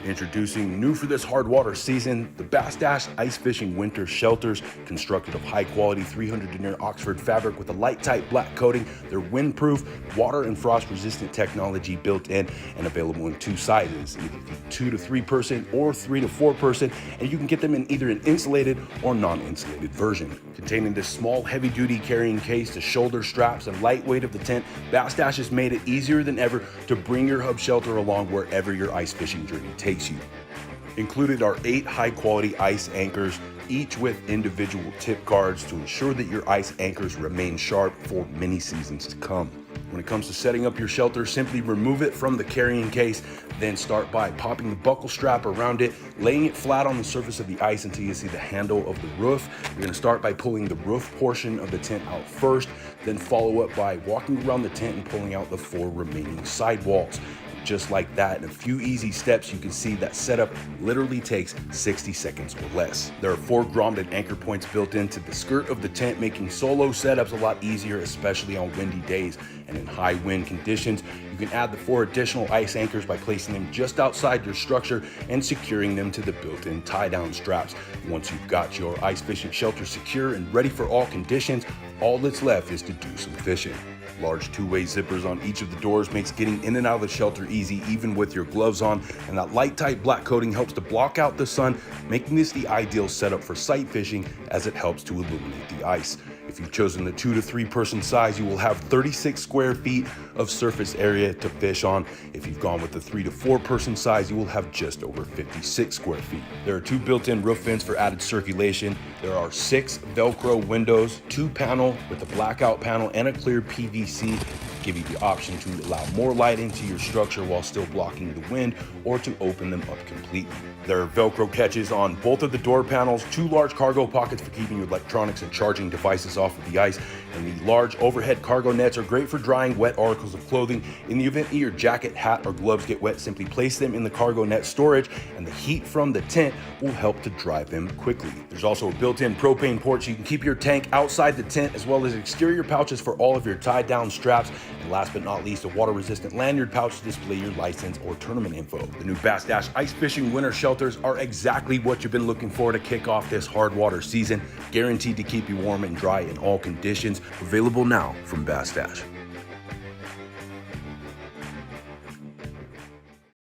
Introducing new for this hard water season, the BASSDASH Ice Fishing Winter Shelters, constructed of high-quality 300 denier Oxford fabric with a light, tight black coating. They're windproof, water and frost-resistant technology built in and available in two sizes, either the 2 to 3 person or 3 to 4 person, and you can get them in either an insulated or non-insulated version. Containing this small, heavy-duty carrying case, the shoulder straps, and lightweight of the tent, BASSDASH has made it easier than ever to bring your hub shelter along wherever your ice fishing journey takes you. Included are 8 high-quality ice anchors, each with individual tip guards to ensure that your ice anchors remain sharp for many seasons to come. When it comes to setting up your shelter, simply remove it from the carrying case, then start by popping the buckle strap around it, laying it flat on the surface of the ice until you see the handle of the roof. You're going to start by pulling the roof portion of the tent out first, then follow up by walking around the tent and pulling out the 4 remaining sidewalls. Just like that, in a few easy steps, you can see that setup literally takes 60 seconds or less. There are 4 grommeted anchor points built into the skirt of the tent, making solo setups a lot easier, especially on windy days and in high wind conditions. You can add the 4 additional ice anchors by placing them just outside your structure and securing them to the built-in tie-down straps. Once you've got your ice fishing shelter secure and ready for all conditions, all that's left is to do some fishing. Large 2-way zippers on each of the doors makes getting in and out of the shelter easy even with your gloves on, and that light, tight black coating helps to block out the sun, making this the ideal setup for sight fishing as it helps to illuminate the ice. If you've chosen the 2 to 3 person size, you will have 36 square feet of surface area to fish on. If you've gone with the 3 to 4 person size, you will have just over 56 square feet. There are 2 built-in roof vents for added circulation. There are 6 Velcro windows, 2 panel with a blackout panel and a clear PVC to give you the option to allow more light into your structure while still blocking the wind, or to open them up completely. There are Velcro catches on both of the door panels, 2 large cargo pockets for keeping your electronics and charging devices off of the ice, and the large overhead cargo nets are great for drying wet articles of clothing. In the event that your jacket, hat, or gloves get wet, simply place them in the cargo net storage, and the heat from the tent will help to dry them quickly. There's also a built-in propane port so you can keep your tank outside the tent, as well as exterior pouches for all of your tie-down straps. And last but not least, a water-resistant lanyard pouch to display your license or tournament info. The new BASSDASH Ice Fishing Winter Shelters are exactly what you've been looking for to kick off this hard water season, guaranteed to keep you warm and dry in all conditions. Available now from BASSDASH.